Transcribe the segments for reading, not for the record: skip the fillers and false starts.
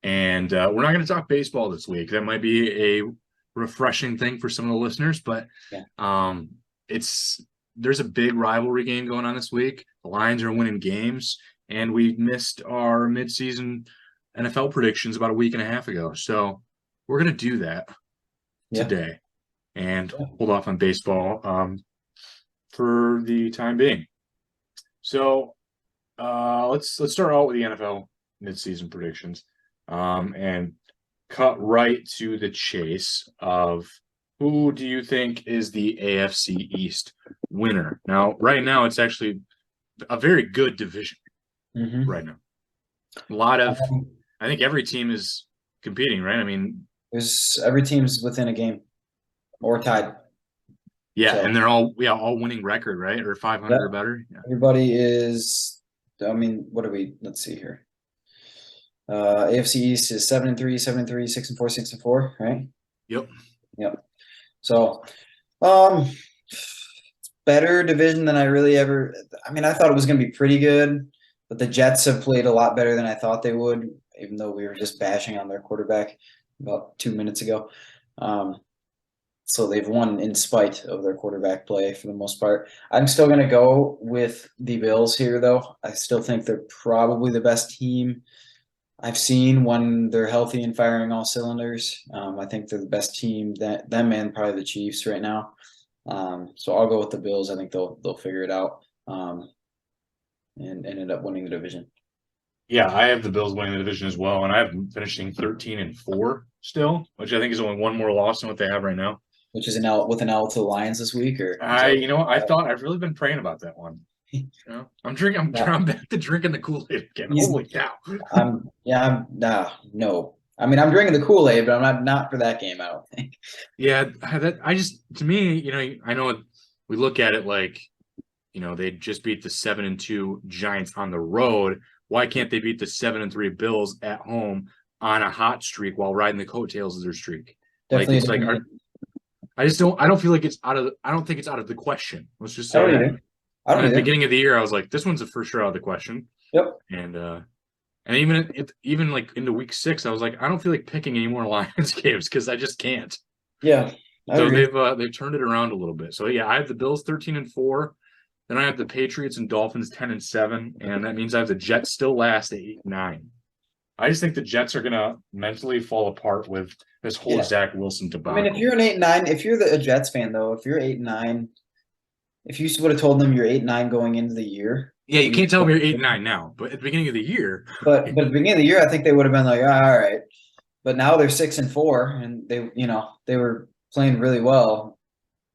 And we're not going to talk baseball this week. That might be a refreshing thing for some of the listeners, but Yeah. it's there's a big rivalry game going on this week. The Lions are winning games, and we missed our midseason NFL predictions about a week and a half ago. So we're going to do that Yeah. today and hold off on baseball for the time being. So let's start out with the NFL midseason predictions, and cut right to the chase of who do you think is the AFC East winner? Now, right now, it's actually a very good division Mm-hmm. right now. A lot of, Um, I think every team is competing, right? I mean, there's every team's within a game or tied. yeah, So and they're all winning record, right? Or 500 or yeah, better. Yeah. everybody is. I mean, what are we? Let's see here. AFC East is 7-3, 7-3, 6-4, 6-4, right? Yep. Yep. So, um, better division than I really ever. I mean, I thought it was going to be pretty good, but the Jets have played a lot better than I thought they would, even though we were just bashing on their quarterback about 2 minutes ago. Um, so they've won in spite of their quarterback play for the most part. I'm still going to go with the Bills here, though. I still think they're probably the best team I've seen when they're healthy and firing all cylinders. I think they're the best team that them and probably the Chiefs right now. So I'll go with the Bills. I think they'll figure it out and end up winning the division. Yeah, I have the Bills winning the division as well, and I have them finishing 13-4 still, which I think is only one more loss than what they have right now. Which is an L with an L to the Lions this week, or is that? I've really been praying about that one. I'm drinking. Yeah, I'm back to drinking the Kool-Aid again. he's. Holy cow! I'm. Yeah. I'm. Nah. No. I mean, I'm drinking the Kool-Aid, but I'm not for that game. I don't think. Yeah, to me, I know we look at it like, they just beat the 7-2 Giants on the road. Why can't they beat the 7-3 Bills at home on a hot streak while riding the coattails of their streak? Like Definitely a it's like different game. I don't feel like I don't think it's out of the question. Let's just I say don't that. either. I And don't at the either. beginning of the year, I was like, this one's for sure out of the question. Yep. And even like into week 6, I was like, I don't feel like picking any more Lions games because I just can't. Yeah. I So agree. they've turned it around a little bit. So yeah, I have the Bills 13-4. Then I have the Patriots and Dolphins 10-7, and that means I have the Jets still last at 8-9. I just think the Jets are gonna mentally fall apart with this whole Yeah. Zach Wilson I mean, if debacle. you're an 8-9, if you're a Jets fan though, if you're 8-9, if you would have told them you're 8-9 going into the year, Yeah, you you can't tell them you're 8-9 now, but at the beginning of the year, but at the beginning of the year, I think they would have been like, "Ah, all right." But now they're 6-4, and they were playing really well,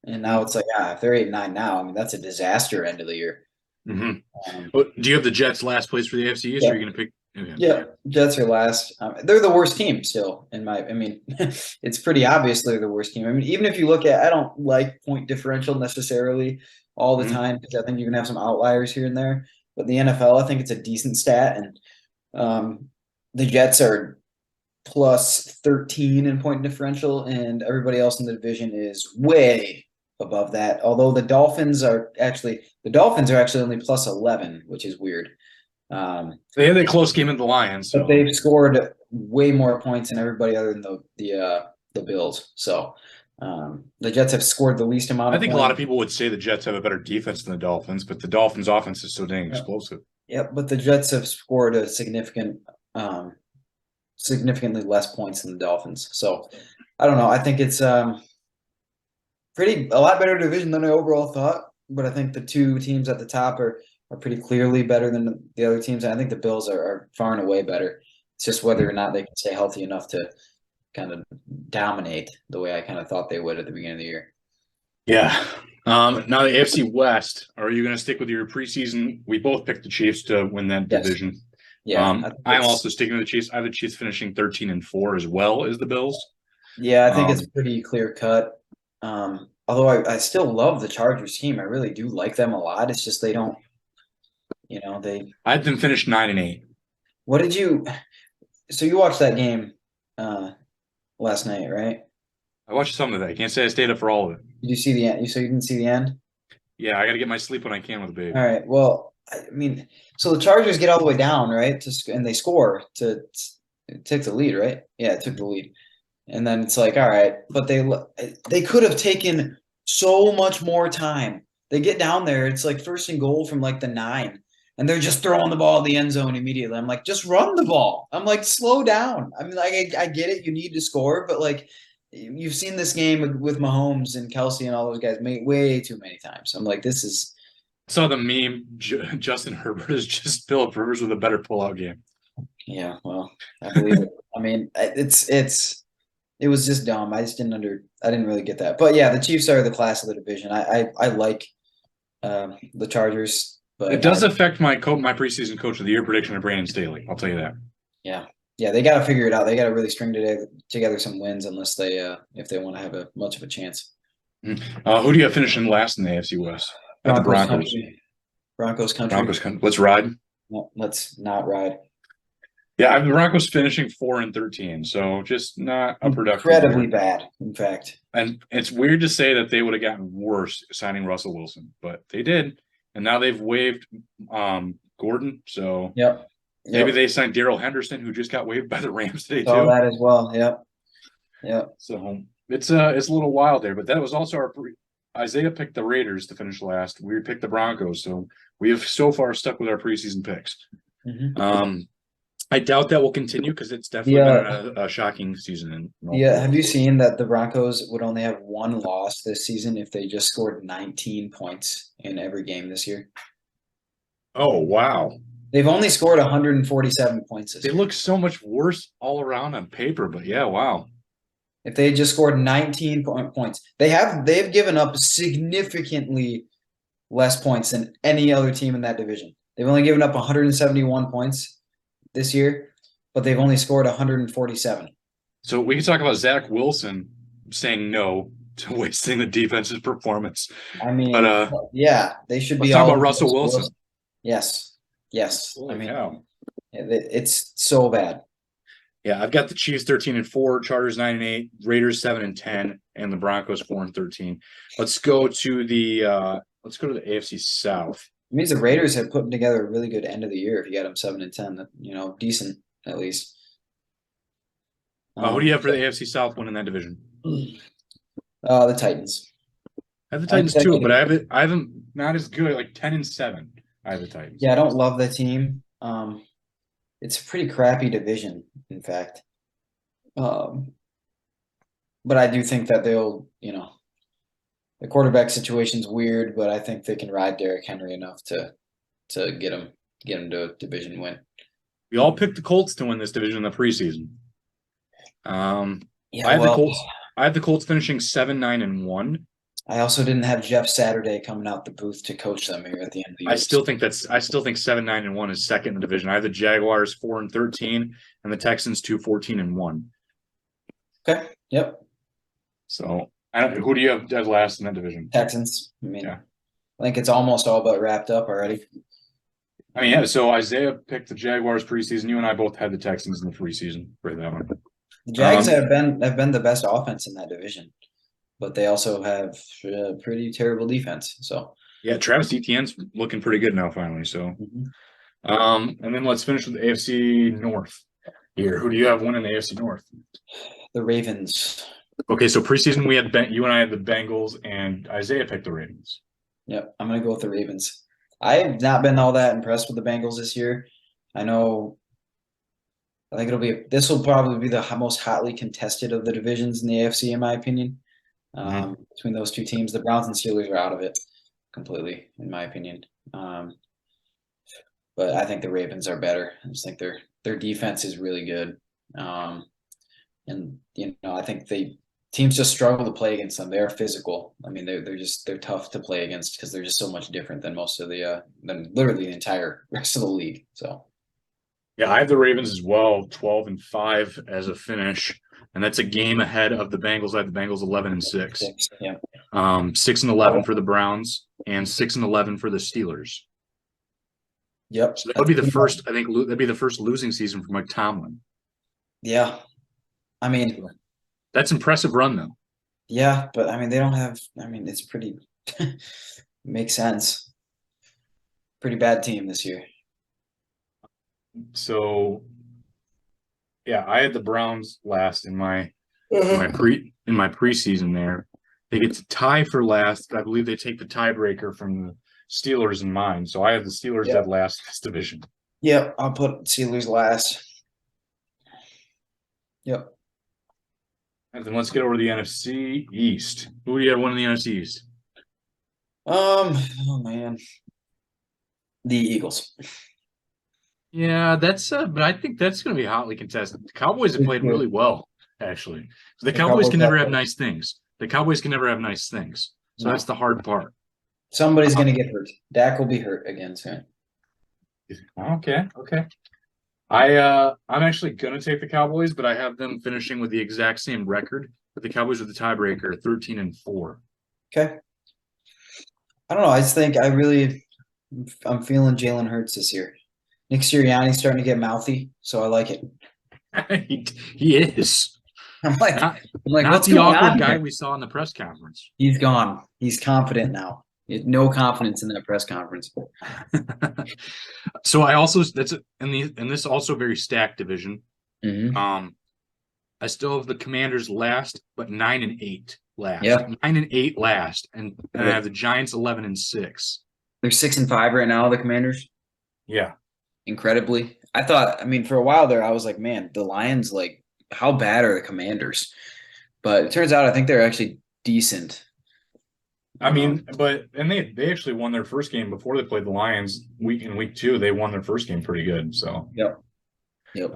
and now it's like, if they're 8-9 now, I mean, that's a disaster end of the year. mm-hmm. Um, Do you have the Jets last place for the AFC East, or yeah, are you gonna pick? Okay. yeah, Jets are last. They're the worst team still, I mean, it's pretty obvious they're the worst team. I mean, even if you look at, I don't like point differential necessarily all the Mm-hmm. time because I think you're gonna have some outliers here and there. But the NFL, I think it's a decent stat, and the Jets are plus 13 in point differential, and everybody else in the division is way above that. Although the Dolphins are actually only plus 11, which is weird. They had a close game in the Lions, But so they've scored way more points than everybody other than the Bills. So the Jets have scored the least amount I of think a lot of points. people would say the Jets have a better defense than the Dolphins, but the Dolphins' offense is so dang Yep. explosive. Yep, but the Jets have scored a significantly less points than the Dolphins. So I don't know. I think it's a lot better division than I overall thought. But I think the two teams at the top are pretty clearly better than the other teams. And I think the Bills are far and away better. It's just whether or not they can stay healthy enough to kind of dominate the way I kind of thought they would at the beginning of the year. Yeah. Now the AFC West, are you going to stick with your preseason? We both picked the Chiefs to win that Yes. division. Yeah. I think I'm also sticking with the Chiefs. I have the Chiefs finishing 13-4 as well as the Bills. yeah, I think it's Um, pretty clear cut. Although I still love the Chargers team. I really do like them a lot. It's just they don't, they I had them finish 9-8. what did you so you watched that game uh last night, right? I watched some of that. I can't say I stayed up for all of it. Did you see the end? So you didn't see the end? Yeah, I got to get my sleep when I can with a All baby. right. Well, I mean, so the Chargers get all the way down, right? And they score to It took the lead, right? Yeah, it took the lead. And then it's like, all right, but they could have taken so much more time. They get down there, it's like first and goal from like the 9, and they're just throwing the ball in the end zone immediately. I'm like, just run the ball. I'm like, slow down. I mean, like I get it, you need to score, but like you've seen this game with Mahomes and Kelsey and all those guys way too many times. I'm like, this is Saw the meme. Justin Herbert is just Philip Rivers with a better pullout game. yeah, well, I believe it. I mean, it was just dumb. I didn't really get that. But yeah, the Chiefs are the class of the division. I like the Chargers, but It does affect my preseason coach of the year prediction of Brandon Staley. I'll tell you that. yeah. Yeah, they got to figure it out. They got to really string together some wins unless they if they want to have a much of a chance. Who do you have finishing last in the AFC West? The Broncos. Country. Broncos country. Let's ride. No, let's not ride. Yeah, I have the Broncos finishing 4-13, so just not a productive. Incredibly year. bad, in fact. And it's weird to say that they would have gotten worse signing Russell Wilson, but they did, and now they've waived Gordon. So Yep. Maybe they signed Darrell Henderson, who just got waived by the Rams today too. Saw that as well. Yep. So it's a little wild there, but that was also our Isaiah picked the Raiders to finish last. We picked the Broncos, so we have so far stuck with our preseason picks. Mm-hmm. I doubt that will continue because it's definitely been a shocking season. Have you seen that the Broncos would only have one loss this season if they just scored 19 points in every game this year? Oh, wow. They've only scored 147 points this year. They look so much worse all around on paper, but yeah, wow. If they had just scored 19 points, they've given up significantly less points than any other team in that division. They've only given up 171 points this year, but they've only scored 147. So we can talk about Zach Wilson saying no to wasting the defense's performance. I mean, but yeah, they should be. Let's talk about Russell Wilson. Yes. Holy I mean, cow. It's so bad. Yeah, I've got the Chiefs 13-4, Chargers 9-8, Raiders 7-10, and the Broncos 4-13. Let's go to the AFC South. It means the Raiders have put together a really good end of the year. If you got them 7-10, decent at least. Who do you have for the AFC South winning that division? The Titans. I have the Titans too, but I have them not as good, like 10-7. I have the Titans. Yeah, I don't love the team. It's a pretty crappy division, in fact. But I do think that they'll, the quarterback situation's weird, but I think they can ride Derrick Henry enough to get him to a division win. We all picked the Colts to win this division in the preseason. I have the Colts finishing 7-9-1. I also didn't have Jeff Saturday coming out the booth to coach them here at the end of the year. I still think 7-9-1 is second in the division. I have the Jaguars 4-13 and the Texans 2-14-1. Okay. Yep. So who do you have dead last in that division? Texans. I think it's almost all but wrapped up already. So Isaiah picked the Jaguars preseason. You and I both had the Texans in the preseason for that one. The Jags have been the best offense in that division, but they also have a pretty terrible defense. So yeah, Travis Etienne's looking pretty good now finally. So, and then let's finish with the AFC North here. Who do you have winning the AFC North? The Ravens. Okay, so preseason we had you and I had the Bengals, and Isaiah picked the Ravens. Yep, I'm gonna go with the Ravens. I have not been all that impressed with the Bengals this year. I think this will probably be the most hotly contested of the divisions in the AFC, in my opinion. Between those two teams, the Browns and Steelers are out of it completely, in my opinion. But I think the Ravens are better. I just think their defense is really good. And I think teams just struggle to play against them. They're physical. I mean, they're tough to play against because they're just so much different than most of than literally the entire rest of the league. So. Yeah, I have the Ravens as well, 12-5 as a finish, and that's a game ahead of the Bengals. I have the Bengals 11-6. Yeah. 6-11 for the Browns and 6-11 for the Steelers. Yep. So that would be the first. I think that'd be the first losing season for Mike Tomlin. Yeah, I mean, that's impressive run though. Yeah, but they don't have. It's pretty. Makes sense. Pretty bad team this year. So, Yeah, I had the Browns last in my preseason there. They get to tie for last. I believe they take the tiebreaker from the Steelers in mine. So I have the Steelers Yep. dead last in this division. Yep, I'll put Steelers last. Yep. And then let's get over to the NFC East. Who do you have winning the NFC East? Oh man. The Eagles. Yeah, but I think that's going to be hotly contested. The Cowboys have played really well, actually. The Cowboys can never have nice things. The Cowboys can never have nice things. So that's the hard part. Somebody's going to get hurt. Dak will be hurt again soon. Okay. I'm actually gonna take the Cowboys, but I have them finishing with the exact same record. But the Cowboys with the tiebreaker, 13-4. Okay. I don't know. I just think I'm feeling Jalen Hurts this year. Nick Sirianni's starting to get mouthy, so I like it. He is. I'm like, Not what's the going awkward on guy here? we saw in the press conference. He's gone. He's confident now. He had no confidence in that press conference. So I also in this also very stacked division. Mm-hmm. I still have the Commanders last, but 9-8 last. Yeah. 9-8 last, and I have the Giants 11-6. They're 6-5 right now, the Commanders. Yeah. Incredibly. I mean, for a while there, I was like, man, the Lions, like, how bad are the Commanders? But it turns out I think they're actually decent. I mean, they actually won their first game before they played the Lions week 2. They won their first game pretty good. So Yep.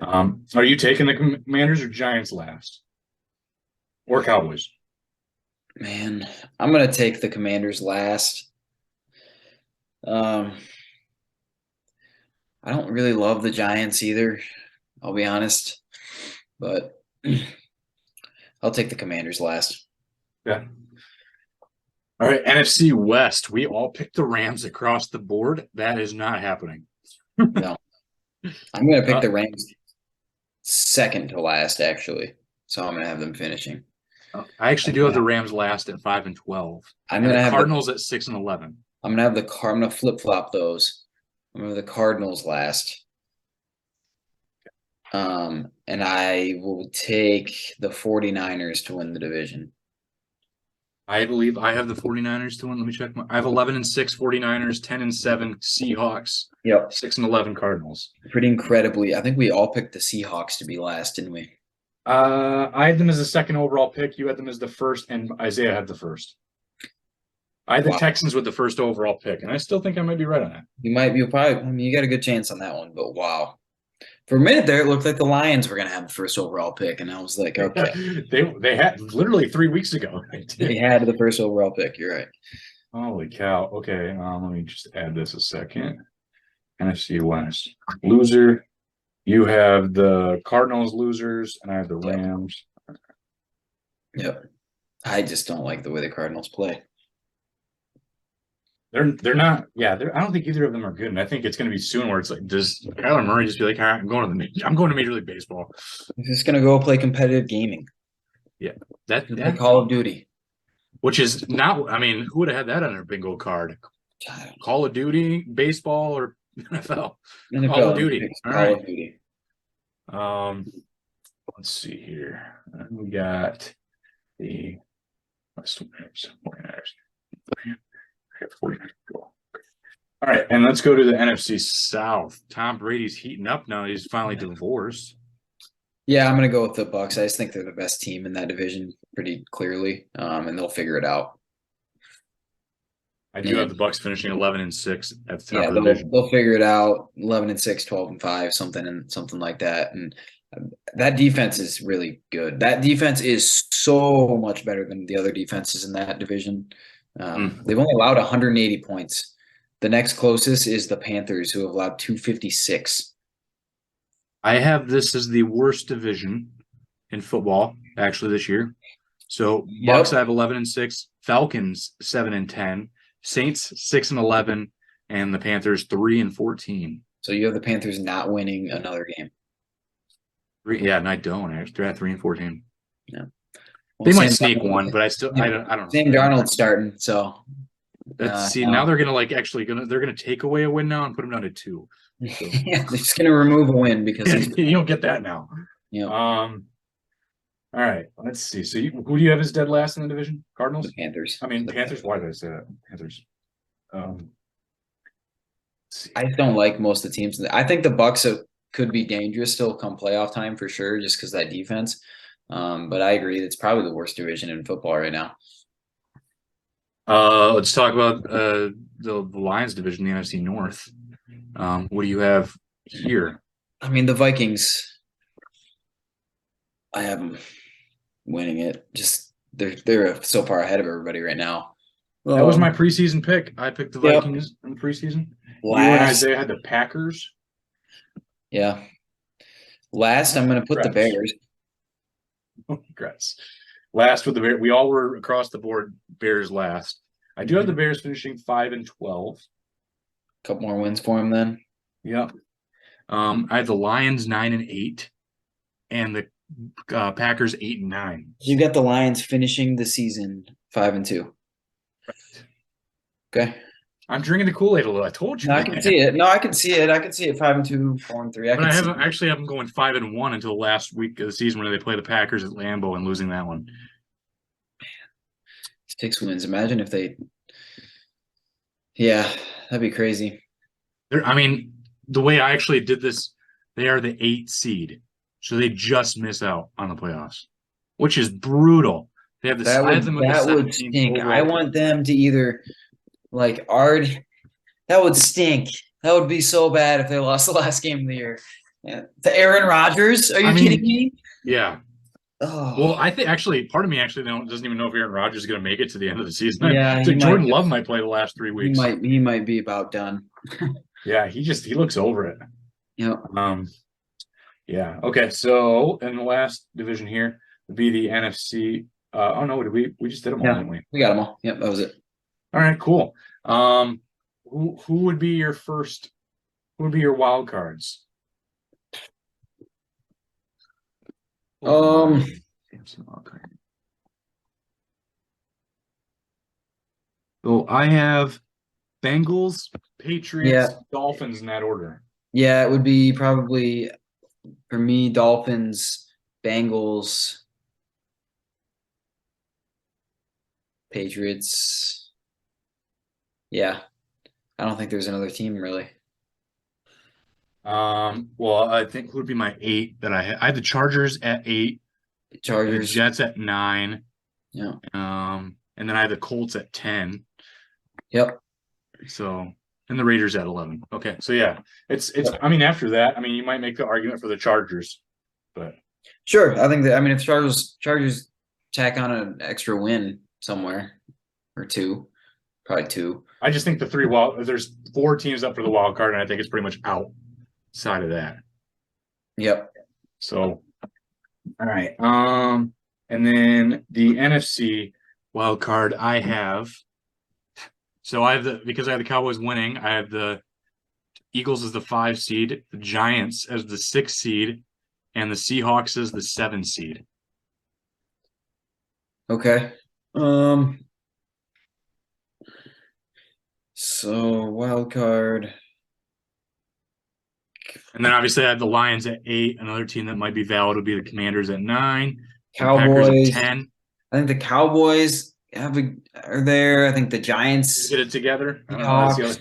Are you taking the Commanders or Giants last? Or Cowboys? Man, I'm gonna take the Commanders last. I don't really love the Giants either, I'll be honest. But I'll take the Commanders last. Yeah. All right, NFC West. We all picked the Rams across the board. That is not happening. No. I'm gonna pick the Rams second to last, actually. So I'm gonna have them finishing. I actually do have the Rams last at 5-12. I'm gonna have Cardinals at 6-11. I'm gonna flip flop those. I'm gonna have the Cardinals last. And I will take the 49ers to win the division. I believe I have the 49ers to win. Let me check. I have 11-6 49ers, 10-7 Seahawks. Yep. 6-11 Cardinals. Pretty incredibly. I think we all picked the Seahawks to be last, didn't we? I had them as the second overall pick. You had them as the first, and Isaiah had the first. I had the Texans with the first overall pick, and I still think I might be right on that. You got a good chance on that one, but wow. For a minute there, it looked like the Lions were going to have the first overall pick, and I was like, okay. They had literally 3 weeks ago. They had the first overall pick. You're right. Holy cow. Okay, let me just add this a second. NFC West. Loser. You have the Cardinals losers, and I have the Rams. Yep. I just don't like the way the Cardinals play. They're not. Yeah, I don't think either of them are good, and I think it's going to be soon where it's like, does Kyler Murray just be like, all right, I'm going to Major League Baseball. He's just going to go play competitive gaming. Yeah, like Call of Duty. Which is not. I mean, who would have had that on their bingo card? Call of Duty, baseball, or NFL? Call of Duty. All right. Call of Duty. Let's see here. We got the West Rams, 49ers. All right, and let's go to the NFC South. Tom Brady's heating up now. He's finally divorced. Yeah, I'm going to go with the Bucks. I just think they're the best team in that division pretty clearly, and they'll figure it out. I do have the Bucks finishing 11-6 at the top of the division. They'll figure it out. 11-6, 12-5, something like that. And that defense is really good. That defense is so much better than the other defenses in that division. They've only allowed 180 points. The next closest is the Panthers, who have allowed 256. I have this as the worst division in football, actually, this year. So Bucks, I have 11-6, Falcons 7-10, Saints 6-11, and the Panthers 3-14. So you have the Panthers not winning another game. Yeah, and I don't. They're at 3-14. Yeah. They might sneak one, but I don't know. Sam Darnold's starting, so now they're gonna take away a win now and put them down to 2. So. Yeah, they're just gonna remove a win because you don't get that now. Yeah, All right, let's see. So who do you have as dead last in the division? Cardinals? the Panthers. I mean Panthers. Why did I say that? Panthers. Um, let's see. I just don't like most of the teams. I think the Bucks could be dangerous still come playoff time for sure, just because that defense. But I agree, it's probably the worst division in football right now. Let's talk about the Lions division, the NFC North. What do you have here? I mean, the Vikings. I have them winning it. Just they're so far ahead of everybody right now. That was my preseason pick. I picked the Yep. Vikings in the preseason. You and last. Isaiah had the Packers. Yeah, last I'm going to put the Congrats. Bears. Congrats. Last with the Bears. We all were across the board Bears last. I do have the Bears finishing 5-12. Couple more wins for him then. Yep. I have the Lions 9-8, and the Packers 8-9. You got the Lions finishing the season 5-2. Okay. I'm drinking the Kool-Aid a little. I told you. No, I can see it. No, I can see it. I can see it 5-2, 4-3. But I haven't actually have them going 5-1 until the last week of the season when they play the Packers at Lambeau and losing that one. 6 wins. Imagine if they. Yeah, that'd be crazy. I mean, the way I actually did this, they are the 8th seed, so they just miss out on the playoffs, which is brutal. They have the That I have them with the would 17th stink. overall. I want them to either like Ard. That would stink. That would be so bad if they lost the last game of the year. Yeah. To Aaron Rodgers? Are you kidding me? Yeah. Oh. Well, I think actually part of me actually doesn't even know if Aaron Rodgers is going to make it to the end of the season. Yeah, so Jordan Love might play the last 3 weeks. He might be about done. Yeah, he looks over it. Yeah. Yeah. Okay. So in the last division here would be the NFC. Oh no, we just did them all, didn't we? We got them all. Yep, that was it. All right, cool. Who would be your first? Who would be your wild cards? Um, So I have Bengals, Patriots, Dolphins in that order. Yeah, it would be probably for me Dolphins, Bengals, Patriots. Yeah. I don't think there's another team really. Well, I think who would be my 8 that I had? I had the Chargers at 8, the Chargers. Jets at 9. Yeah. And then I had the Colts at 10. Yep. So, and the Raiders at 11. Okay, so yeah, it's. I mean, after that, I mean, you might make the argument for the Chargers, but sure, I think that. I mean, if Chargers tack on an extra win somewhere or 2, probably 2. I just think there's 4 teams up for the wild card, and I think it's pretty much outside of that. Yep. So, all right. And then the NFC wild card, I have. So because I have the Cowboys winning, I have the Eagles as the 5 seed, the Giants as the 6 seed, and the Seahawks as the 7 seed. Okay. So wild card. And then obviously I have the Lions at 8. Another team that might be valid would be the Commanders at 9. Cowboys Packers at 10. I think the Cowboys are there. I think the Giants get it together. Hawks,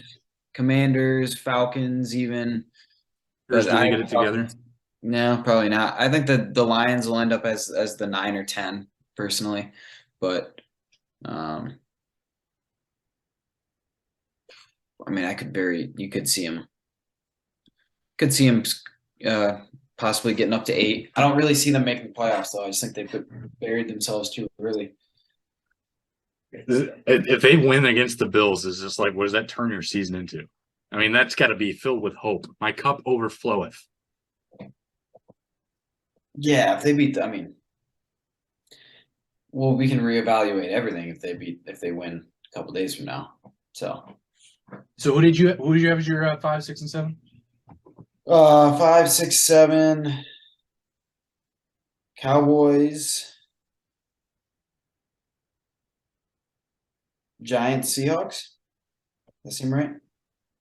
Commanders, Falcons, even. But do they get it together? No, probably not. I think that the Lions will end up as the 9 or 10 personally, but I mean, you could see him possibly getting up to 8. I don't really see them making the playoffs though. I just think they've buried themselves too early. If they win against the Bills, it's just like, what does that turn your season into? I mean, that's got to be filled with hope. My cup overfloweth. Yeah, if they beat, well, we can reevaluate everything if they win a couple days from now. So who did you have as your 5, 6, and 7? 5, 6, 7. Cowboys, Giants, Seahawks. That seem right?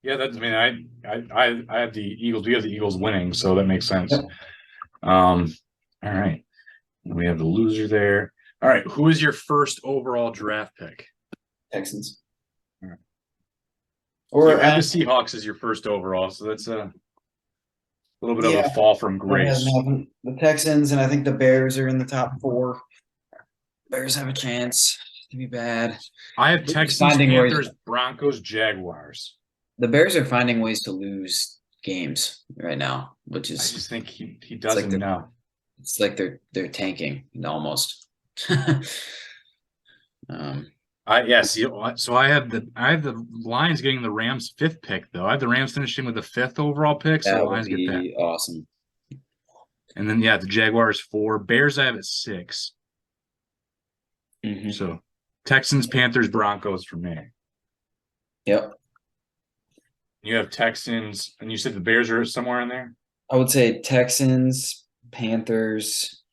Yeah, that's. I mean, I have the Eagles. We have the Eagles winning, so that makes sense. Yep. All right. We have the loser there. All right. Who is your first overall draft pick? Texans. All right. Or You have the Seahawks as your first overall, so that's a little bit of a fall from that hasn't grace. happened. The Texans and I think the Bears are in the top 4. Bears have a chance to be bad. I have They're just Texans, finding ways- Panthers, Broncos, Jaguars. The Bears are finding ways to lose games right now, which I is just think he like doesn't they're- know. it's like they're tanking almost. So I have the Lions getting the Rams 5th pick though. I have the Rams finishing with the 5th overall pick, so the That would Lions get that. be awesome. And then the Jaguars 4, Bears I have at 6. Mhm. So Texans, Panthers, Broncos for me. Yep. You have Texans, and you said the Bears are somewhere in there. I would say Texans, Panthers,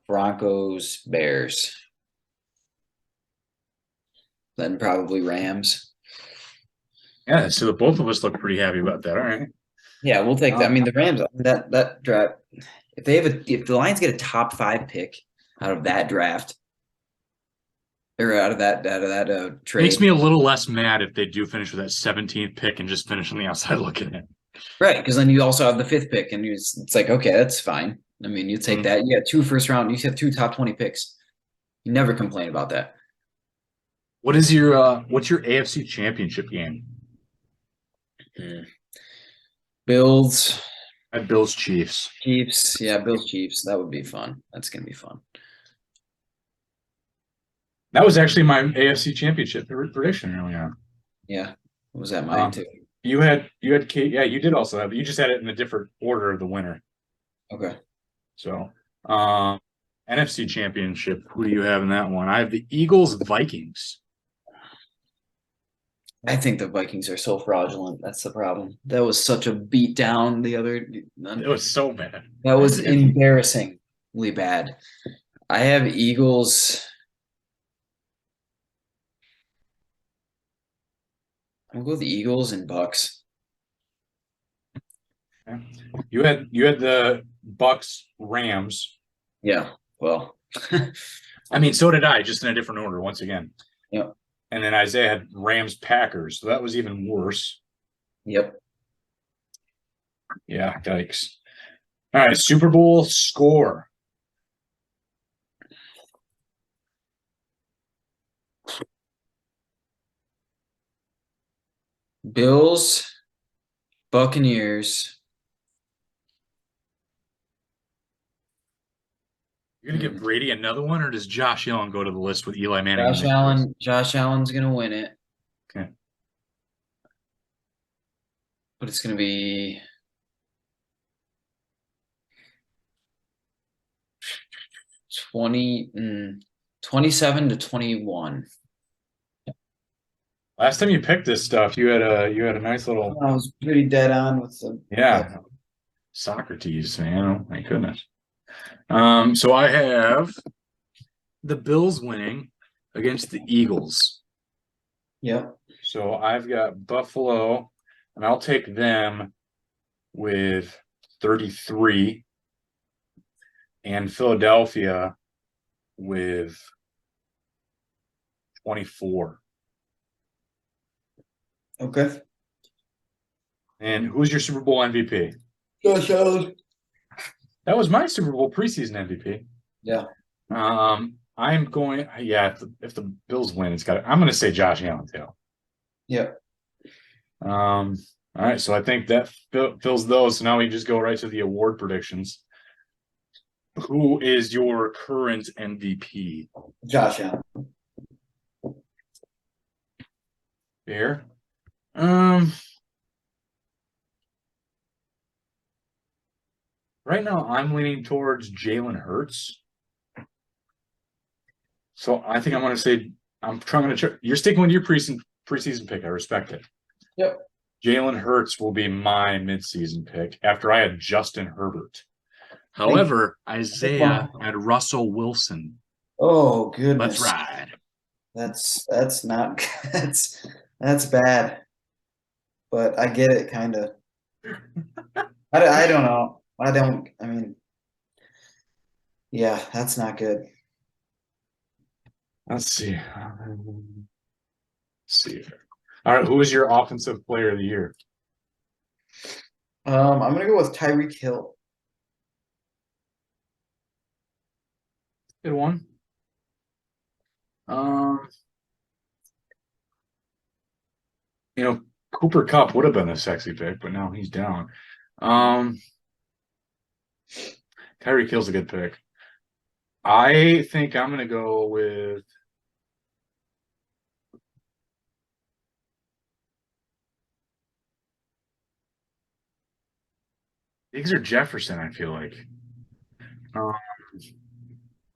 Broncos, Bears. Then probably Rams. Yeah, so both of us look pretty happy about that. All right. Yeah, we'll take that. I mean, the Rams that draft. If the Lions get a top 5 pick out of that draft, or out of that trade, Makes me a little less mad if they do finish with that 17th pick and just finish on the outside looking at it. right? Because then you also have the 5th pick, and it's like, okay, that's fine. I mean, you take that. You have 2 first round. You have 2 top 20 picks. You never complain about that. What's your AFC championship game? Bills, Bills Chiefs. Chiefs. Yeah, Bills, Chiefs. That would be fun. That's gonna be fun. That was actually my AFC championship prediction early on. Yeah, was that mine too? You had Kate. Yeah, you did also have. You just had it in a different order of the winner. Okay. So, NFC championship. Who do you have in that one? I have the Eagles, Vikings. I think the Vikings are so fraudulent. That's the problem. That was such a beat down the other. It was so bad. That was embarrassingly bad. I have Eagles. I'm gonna go with the Eagles and Bucks. Yeah. You had the Bucks, Rams. Yeah. Well. I mean, so did I, just in a different order once again. Yep. And then Isaiah had Rams, Packers, so that was even worse. Yep. Yeah, yikes. All right, Super Bowl score. Bills, Buccaneers. You're gonna give Brady another one, or does Josh Allen go to the list with Eli Manning? Josh Allen's gonna win it. Okay. But it's gonna be 27-21. Last time you picked this stuff, you had a nice little. I was pretty dead on with the Socrates, man. Oh, my goodness. So I have the Bills winning against the Eagles. Yep. So I've got Buffalo, and I'll take them with 33, and Philadelphia with 24. Okay. And who's your Super Bowl MVP? Josh Allen. That was my Super Bowl preseason MVP. Yeah. I'm going. Yeah, if the Bills win, I'm going to say Josh Allen too. Yeah. All right, so I think that fills those. So now we just go right to the award predictions. Who is your current MVP? Josh Allen. Fair. Right now, I'm leaning towards Jalen Hurts. So I think I'm going to say you're sticking with your preseason pick. I respect it. Yep. Jalen Hurts will be my midseason pick after I had Justin Herbert. However, Isaiah had Russell Wilson. Oh goodness. Let's ride. That's not that's bad. But I get it kind of. I don't know. I mean Yeah, that's not good. Let's see. See. All right, who was your offensive player of the year? I'm gonna go with Tyreek Hill. Good one. Um, you know, Cooper Cup would have been a sexy pick, but now he's down. Um, Tyreek Hill's a good pick. I think I'm gonna go with Diggs or Jefferson. I feel like. Um,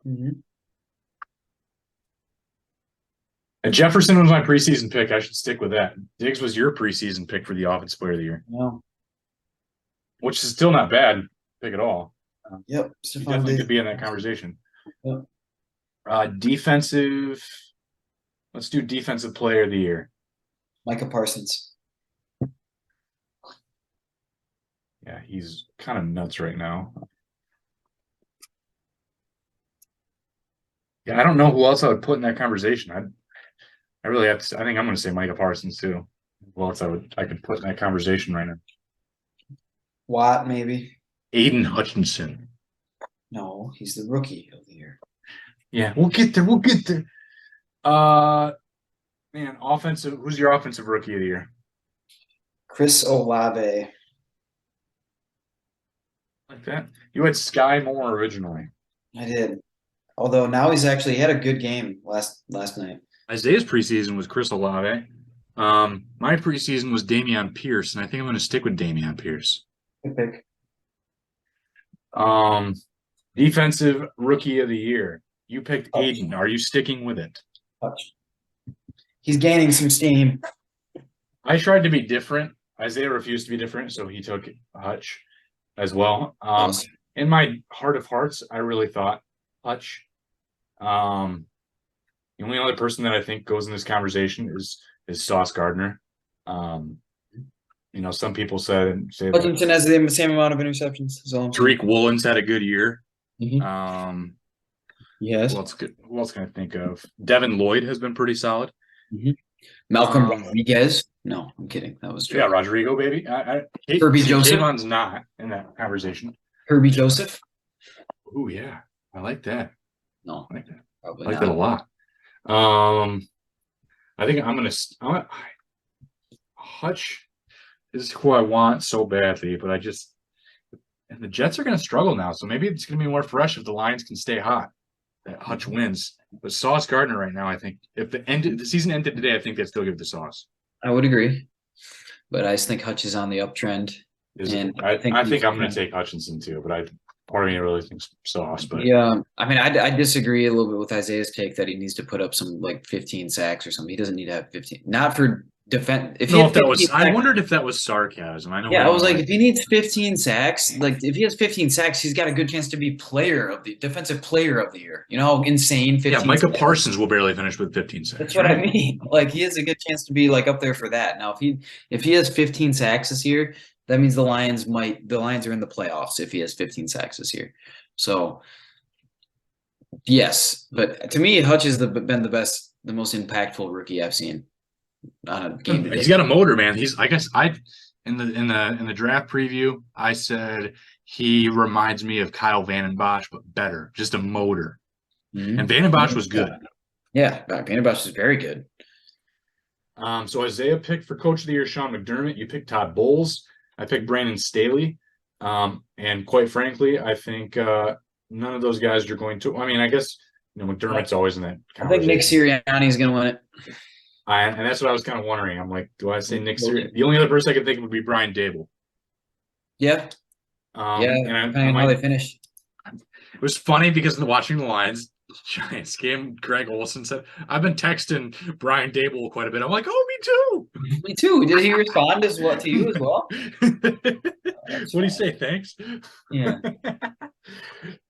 Mhm. and Jefferson was my preseason pick. I should stick with that. Diggs was your preseason pick for the offensive player of the year, No. which is still not bad pick at all. Yep. You Stephon definitely could Diggs. be in that conversation. Yep. Defensive. Let's do defensive player of the year. Micah Parsons. Yeah, he's kind of nuts right now. Yeah, I don't know who else I would put in that conversation. I really have to. I think I'm going to say Micah Parsons too. Who else I could put in that conversation right now? Watt, maybe. Aiden Hutchinson. No, he's the rookie of the year. Yeah, we'll get there. We'll get there. Uh, man, offensive. Who's your offensive rookie of the year? Chris Olave. Like that. You had Sky Moore originally. I did. Although now he's actually had a good game last night. Isaiah's preseason was Chris Olave. My preseason was Dameon Pierce, and I think I'm going to stick with Dameon Pierce. Good pick. Um, defensive rookie of the year. You picked Hutch. Aiden. Are you sticking with it? Hutch. He's gaining some steam. I tried to be different. Isaiah refused to be different, so he took Hutch as well. Yes. In my heart of hearts, I really thought Hutch. Um, the only other person that I think goes in this conversation is Sauce Gardner. Um, some people say that Hutchinson has the same amount of interceptions. Is all I'm saying. Tariq Woolen's had a good year. Mhm. Who Yes. else good? Who else can I think of? Devin Lloyd has been pretty solid. Mhm. Malcolm Um, Rodriguez. No, I'm kidding. That was yeah, joke. Rodrigo, baby. Kirby Joseph. Kayvon's not in that conversation. Kirby Joseph. Oh yeah, I like that. No, I like that. probably I like that a not. lot. I think Hutch is who I want so badly, but and the Jets are gonna struggle now, so maybe it's gonna be more fresh if the Lions can stay hot. That Hutch wins. But Sauce Gardner right now, I think if the season ended today, I think they'd still give it to Sauce. I would agree, but I just think Hutch is on the uptrend, and I think think I'm gonna take Hutchinson too, but part of me really thinks Sauce, but yeah, I mean, I disagree a little bit with Isaiah's take that he needs to put up some like 15 sacks or something. He doesn't need to have 15. Not for defense. If he no, had if that 15 was I sacks, wondered if that was sarcasm. I know yeah, we I don't was like, like if he needs 15 sacks, like if he has 15 sacks, he's got a good chance to be defensive player of the year. You know how insane yeah, 15 Micah sacks. Parsons will barely finish with 15 That's sacks, what I right? mean. Like he has a good chance to be like up there for that. Now, if he has 15 sacks this year, that means the Lions are in the playoffs if he has 15 sacks this year. So yes, but to me, Hutch has been the most impactful rookie I've seen on a game to He's day. got a motor, man. I guess I in the draft preview, I said he reminds me of Kyle Van Bosch, but better, just a motor. And Van Bosch was good. Yeah, Vanderbilt is very good. So Isaiah picked for coach of the year Sean McDermott. You picked Todd Bowles. I picked Brandon Staley. And quite frankly, I think none of those guys are going to. I mean, I guess McDermott's always in that I think Nick conversation. Sirianni is going to win it. And that's what I was kind of wondering. I'm like, do I say Nick Sirianni? The only other person I could think of would be Brian Dable. Yeah, And depending on how they finish. It was funny because watching the Lions Giants game, Greg Olson said, "I've been texting Brian Dable quite a bit." I'm like, "Oh, me too." Me too. Did he respond to you as well? What do you say? Thanks. Yeah.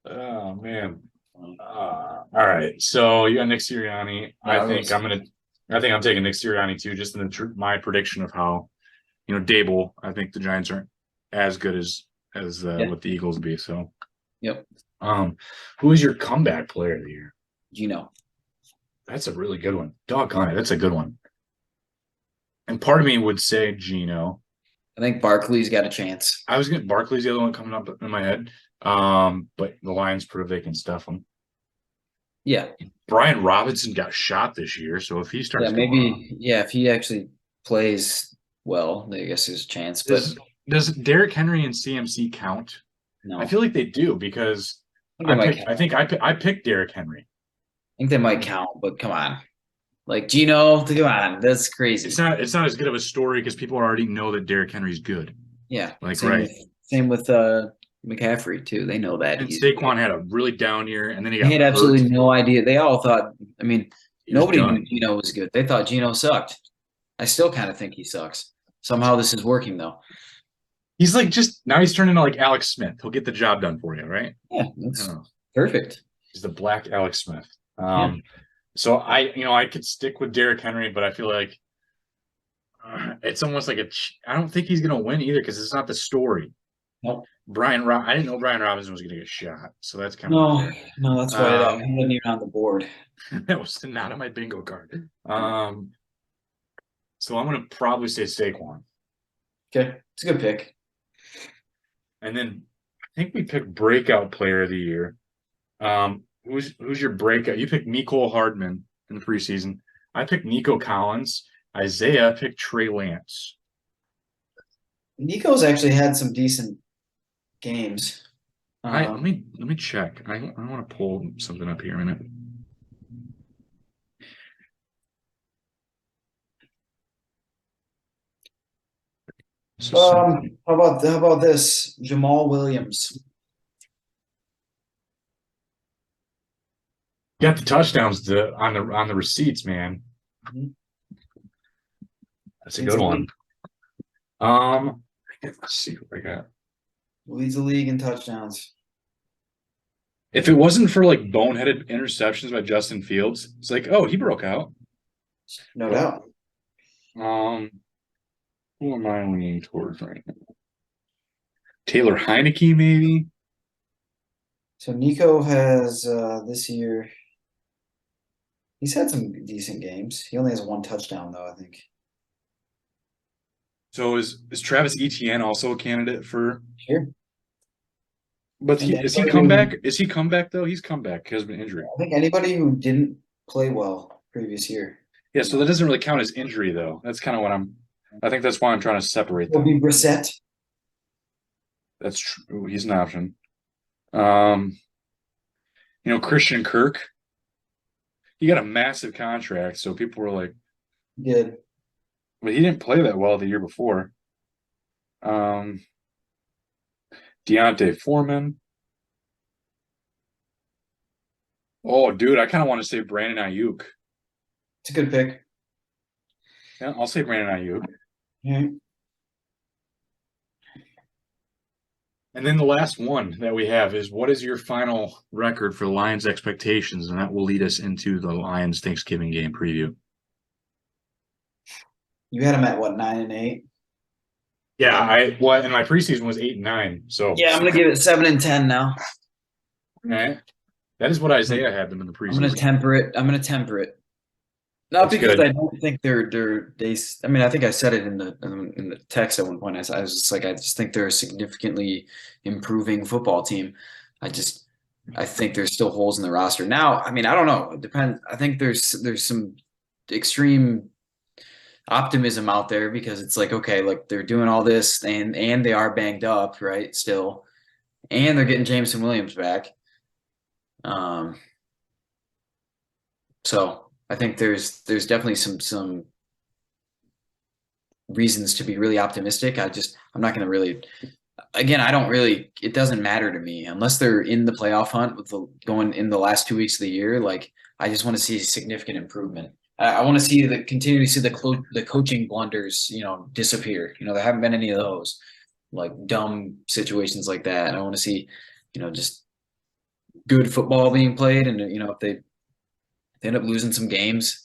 Oh man. All right. So you got Nick Sirianni. I think I'm taking Nick Sirianni too, just in my prediction of how Dable. I think the Giants aren't as good as what the Eagles be. So. Yep. Who is your comeback player of the year? Gino. That's a really good one. Doggone it, that's a good one. And part of me would say Gino. I think Barkley's got a chance. I was getting Barkley's the other one coming up in my head. But the Lions prove they can stuff them. Yeah. Brian Robinson got shot this year, so if he starts, Yeah, maybe. Yeah, if he actually plays well, I guess there's a chance. But does Derrick Henry and CMC count? no, I feel like they do because I think they might count. I picked Derrick Henry. I think they might count, but come on, like Gino, come on, that's crazy. It's not as good of a story because people already know that Derrick Henry's good. Yeah, like same with McCaffrey too. They know that. And Saquon had a really down year, and then he had absolutely no idea. They all thought. I mean, nobody knew Gino was good. They thought Gino sucked. I still kind of think he sucks. Somehow this is working though. He's like now he's turning into like Alex Smith. He'll get the job done for you, right? Yeah, that's perfect. He's the black Alex Smith. So I could stick with Derrick Henry, but I feel like it's almost like I don't think he's going to win either because it's not the story. Nope. I didn't know Brian Robinson was going to get shot, so that's kind of no. That's why that wasn't even on the board. That was not on my bingo card. So I'm going to probably say Saquon. Okay, it's a good pick. And then I think we picked breakout player of the year. Who's your breakout? You picked Mecole Hardman in the preseason. I picked Nico Collins. Isaiah picked Trey Lance. Nico's actually had some decent games. Let me check. I want to pull something up here in a minute. How about this? Jamal Williams. Got the touchdowns on the receipts, man. Mm-hmm. That's a good one. Let's see what I got. Leads the league in touchdowns. If it wasn't for like boneheaded interceptions by Justin Fields, it's like, oh, he broke out. No doubt. Who am I leaning towards right now? Taylor Heineke, maybe? So Nico has this year. He's had some decent games. He only has one touchdown though, I think. So is Travis Etienne also a candidate for? Sure. But is he come back? Is he come back though? He's come back because of an injury. I think anybody who didn't play well previous year. Yeah, so that doesn't really count as injury though. That's kind of what I think that's why I'm trying to separate them. Will be Brissett. That's true. He's an option. Christian Kirk. He got a massive contract, so people were like, "Good," but he didn't play that well the year before. Deontay Foreman. Oh, dude, I kind of want to say Brandon Ayuk. It's a good pick. Yeah, I'll say Brandon Ayuk. Yeah. And then the last one that we have is what is your final record for the Lions' expectations? And that will lead us into the Lions Thanksgiving game preview. You had them at what, 9-8? Yeah, and my preseason was 8-9. So yeah, I'm gonna give it 7-10 now. Okay. That is what Isaiah had them in the preseason. I'm gonna temper it. Not That's because good. I don't think they. I mean, I think I said it in the text at one point. I was just like, I just think they're a significantly improving football team. I think there's still holes in the roster. Now, I mean, I don't know. It depends. I think there's some extreme optimism out there because it's like, okay, like they're doing all this and they are banged up, right? Still, and they're getting Jameson Williams back. So. I think there's definitely some reasons to be really optimistic. I'm not going to really, again, it doesn't matter to me unless they're in the playoff hunt with going in the last 2 weeks of the year. Like, I just want to see significant improvement. I want to continue to see the coaching blunders, disappear. There haven't been any of those like dumb situations like that. I want to see, just good football being played. And, if they end up losing some games,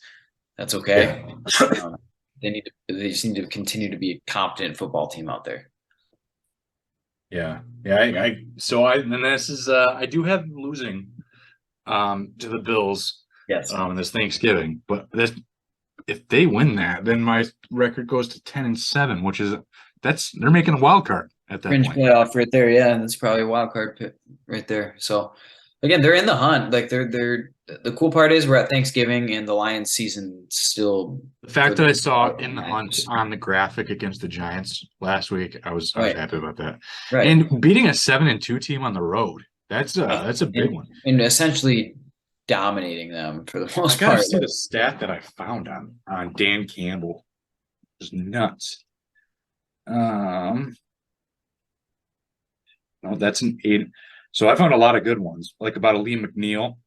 that's okay. Yeah. They just need to continue to be a competent football team out there. Yeah. Yeah. And this is I do have them losing to the Bills Yes. this Thanksgiving, but this if they win that, then my record goes to 10-7, which is they're making a wild card at that Fringe point. playoff right there, yeah, and that's probably a wild card pick right there. So again, they're in the hunt. Like they're the cool part is we're at Thanksgiving and the Lions season still The fact for that I the saw in the hunt on the graphic against the Giants last week, I was right, happy about that. right. And beating a 7-2 team on the road, that's a big one. And essentially dominating them for the I most gotta part. see the stat that I found on Dan Campbell. It's nuts. No, that's an 8. So I found a lot of good ones, like about a Lee McNeil.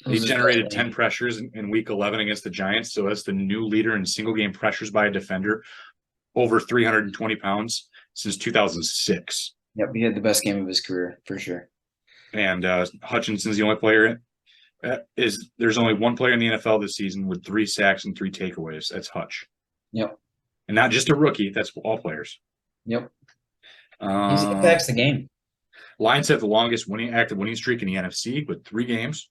It He was his best generated 10 game. pressures in week 11 against the Giants. So that's the new leader in single game pressures by a defender over 320 pounds since 2006. Yep, he had the best game of his career for sure. And Hutchinson's the only player. There's only one player in the NFL this season with 3 sacks and 3 takeaways. That's Hutch. Yep, And not just a rookie, that's all players. yep. He Uh, impacts the game. Lions have the longest active winning streak in the NFC with 3 games.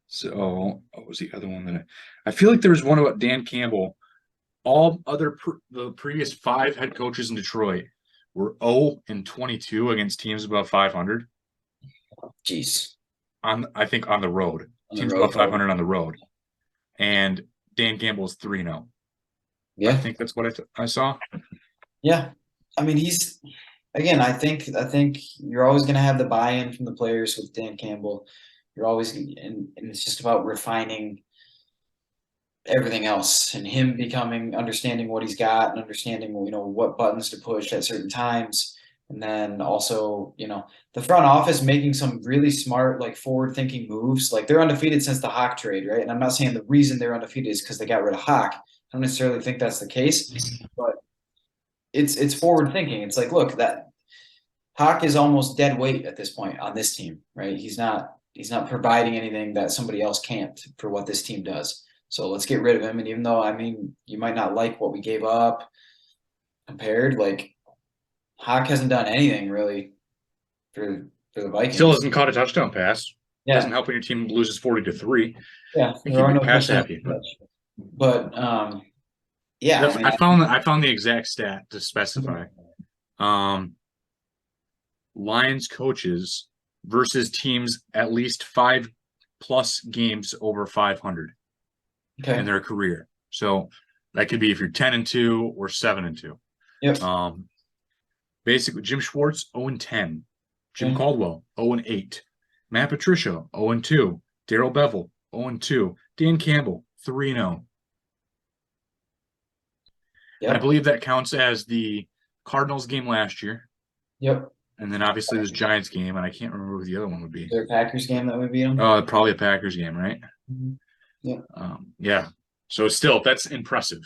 So what was the other one that I feel like there was one about Dan Campbell. All the previous 5 head coaches in Detroit were 0-22 against teams above 500 Jeez, I think on the road. on the Teams road. above 500 on the road. And Dan Campbell is 3-0. I Yeah, think that's what I saw. yeah. I mean, he's again. I think you're always going to have the buy-in from the players with Dan Campbell. You're always, and it's just about refining everything else and him becoming understanding what he's got and understanding what buttons to push at certain times, and then also the front office making some really smart like forward thinking moves. Like they're undefeated since the Hawk trade, right? And I'm not saying the reason they're undefeated is because they got rid of Hawk. I don't necessarily think that's the case, but it's forward thinking. It's like, look, that Hawk is almost dead weight at this point on this team, right? He's not providing anything that somebody else can't for what this team does. So let's get rid of him. And even though, I mean, you might not like what we gave up compared, like Hawk hasn't done anything really for the Vikings. Still hasn't caught a touchdown pass. Yeah. Doesn't help when your team loses 40-3. Yeah. They There keep are it no pass touchdowns. happy. But yeah, I mean, I found the exact stat to specify. Lions coaches versus teams at least 5+ games over 500 in okay. their career. So that could be if you're 10-2 or 7-2. Yep. Basically, Jim Schwartz 0-10, Jim Okay. Caldwell 0-8, Matt Patricia 0-2, Daryl Bevell 0-2, Dan Campbell 3-0. I Yep. believe that counts as the Cardinals game last year, Yep. and then obviously this Giants game, and I can't remember who the other one would be. Is there a Packers game that would beat them? Probably a Packers game, right? Mm-hmm. Yeah. Yeah. So still, that's impressive.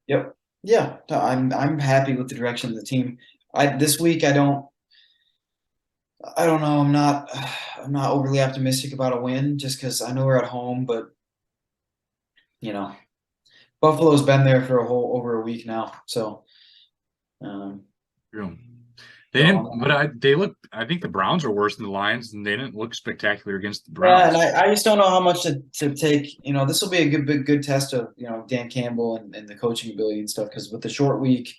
Yep. Yeah. No, I'm happy with the direction of the team. This week I don't know. I'm not overly optimistic about a win just because I know we're at home, but you know, Buffalo's been there for over a week now. So True. They so didn't, but they look. I think the Browns are worse than the Lions, and they didn't look spectacular against the yeah, Browns. and I just don't know how much to take. This will be a good test of Dan Campbell and the coaching ability and stuff. Because with the short week,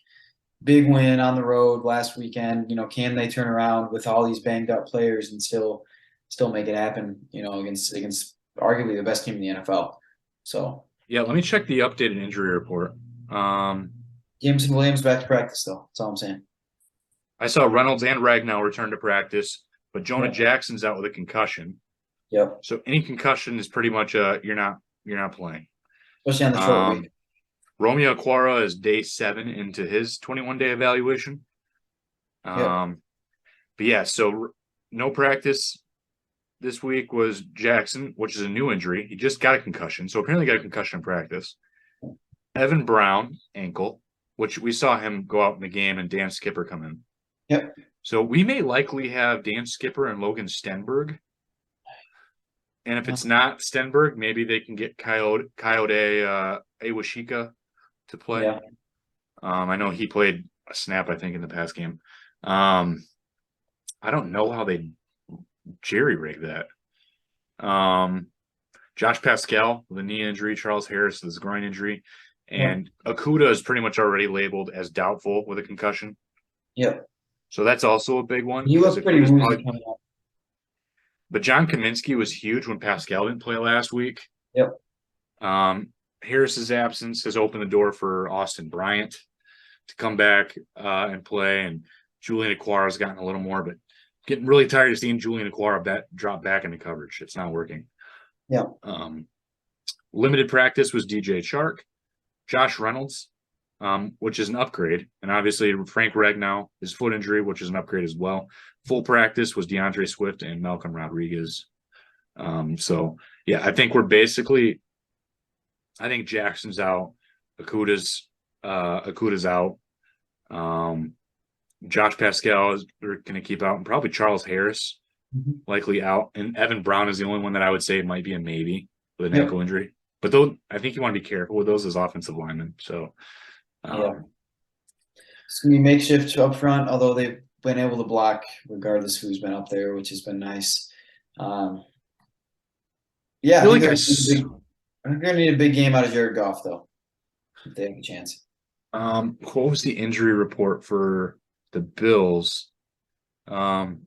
big win on the road last weekend, can they turn around with all these banged up players and still make it happen? Against arguably the best team in the NFL. So Yeah, let me check the updated injury report. Jameson Williams back to practice though. That's all I'm saying. I saw Reynolds and Ragnow return to practice, but Jonah Yep. Jackson's out with a concussion. Yep. So any concussion is pretty much you're not playing. Especially on the short week. Romeo Aquara is day 7 into his 21-day evaluation. Yep. But yeah, so no practice this week was Jackson, which is a new injury. He just got a concussion, so apparently got a concussion in practice. Evan Brown, ankle, which we saw him go out in the game and Dan Skipper come in. Yep. So we may likely have Dan Skipper and Logan Stenberg. And if it's not Stenberg, maybe they can get Coyote Awashika to play. Yeah. I know he played a snap, I think, in the past game. I don't know how they jerry-rig that. Josh Pascal with a knee injury, Charles Harris with his groin injury, and Okuda is pretty much already labeled as doubtful with a concussion. Yep. So that's also a big one. He looked pretty woozy coming up. But John Kaminsky was huge when Pascal didn't play last week. Yep. Harris's absence has opened the door for Austin Bryant to come back and play, and Julian Aquara's gotten a little more, but getting really tired of seeing Julian Aquara drop back into coverage. It's not working. Yeah. Limited practice was DJ Chark, Josh Reynolds, which is an upgrade, and obviously Frank Ragnow, his foot injury, which is an upgrade as well. Full practice was DeAndre Swift and Malcolm Rodriguez. So yeah, I think we're basically. I think Jackson's out, Akuda's out. Josh Pascal is going to keep out, and probably Charles Harris likely out, and Evan Brown is the only one that I would say might be a maybe with an ankle injury. But though I think you want to be careful with those as offensive linemen. So it's gonna be makeshift up front, although they've been able to block regardless who's been up there, which has been nice. Yeah, I think they're gonna need a big game out of Jared Goff though, if they have a chance. What was the injury report for the Bills? So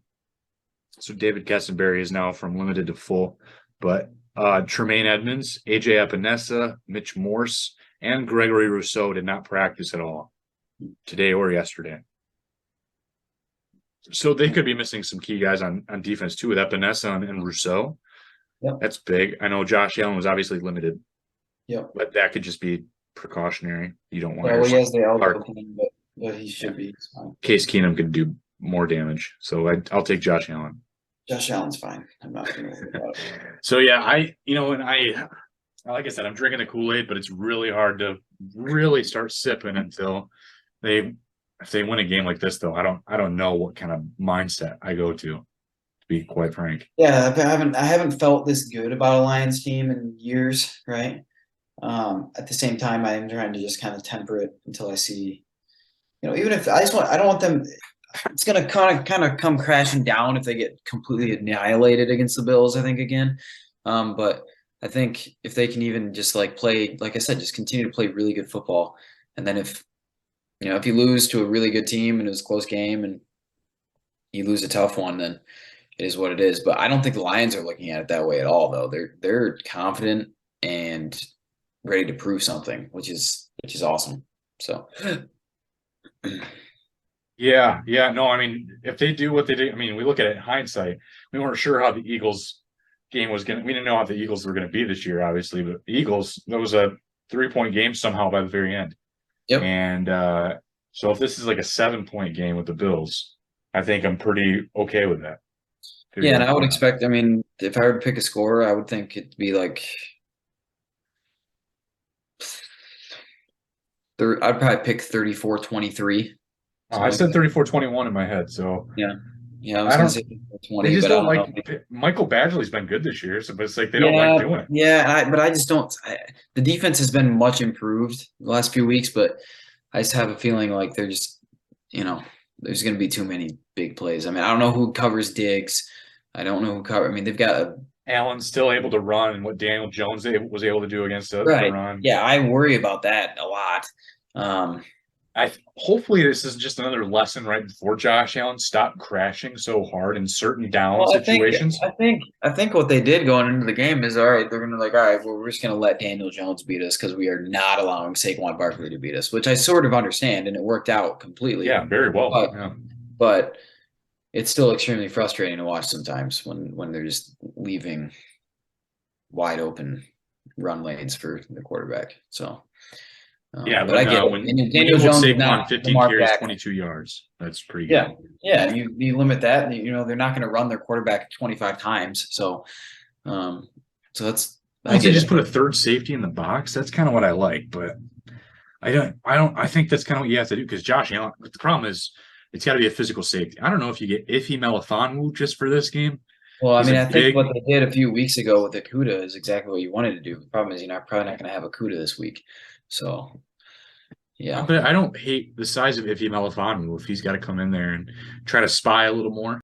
David Kessenberry is now from limited to full, but Tremaine Edmonds, AJ Epinesa, Mitch Morse, and Gregory Rousseau did not practice at all today or yesterday. So they could be missing some key guys on defense too with Epinesa and Rousseau. Yep. That's big. I know Josh Allen was obviously limited. Yep. But that could just be precautionary. You don't want to. Well, he has the elbow, but he should be fine. Case Keenum could do more damage. So I'll take Josh Allen. Josh Allen's fine. I'm not going to worry about it. So yeah, like I said, I'm drinking the Kool-Aid, but it's really hard to really start sipping until if they win a game like this, though. I don't know what kind of mindset I go to be quite frank. Yeah, I haven't felt this good about a Lions team in years, right? At the same time, I am trying to just kind of temper it until I see, even if I don't want them. It's gonna kind of come crashing down if they get completely annihilated against the Bills, I think, again. But I think if they can even just play, like I said, just continue to play really good football, and then if you lose to a really good team and it was a close game and you lose a tough one, then it is what it is. But I don't think the Lions are looking at it that way at all, though. They're confident and ready to prove something, which is awesome. So yeah, no, I mean, if they do what they do, I mean, we look at it in hindsight, we weren't sure how the Eagles game was we didn't know how the Eagles were going to be this year, obviously, but the Eagles, that was a 3-point game somehow by the very end. Yep. And so if this is like a 7-point game with the Bills, I think I'm pretty okay with that. Yeah, and I would expect, if I were to pick a score, I would think it'd be I'd probably pick 34-23. I said 34-21 in my head, so yeah, I was going to say 20. They just don't like Michael Badgley's been good this year, so but it's like they don't like doing it. Yeah, but I just don't. The defense has been much improved the last few weeks, but I just have a feeling like they're just, there's going to be too many big plays. I don't know who covers Diggs. I don't know who covers. They've got Allen's still able to run, and what Daniel Jones was able to do against us. Right. Run. Yeah, I worry about that a lot. Hopefully this is just another lesson right before Josh Allen stop crashing so hard in certain down situations. I think what they did going into the game is, all right, they're gonna all right, well, we're just gonna let Daniel Jones beat us because we are not allowing Saquon Barkley to beat us, which I sort of understand, and it worked out completely. Yeah, very well. But it's still extremely frustrating to watch sometimes when they're just leaving wide open run lanes for the quarterback. So but I get when Daniel Jones Saquon 15 carries, 22 yards. That's pretty good. Yeah. You limit that. They're not going to run their quarterback 25 times. So that's. I just put a third safety in the box. That's kind of what I like, but I think that's kind of what you have to do because Josh Allen. But the problem is, it's got to be a physical safety. I don't know if you get Iffy Melifonwu just for this game. Well, I think what they did a few weeks ago with Akuda is exactly what you wanted to do. The problem is, you're probably not going to have Akuda this week. So Yeah. But I don't hate the size of Iffy Melifonwu if he's got to come in there and try to spy a little more.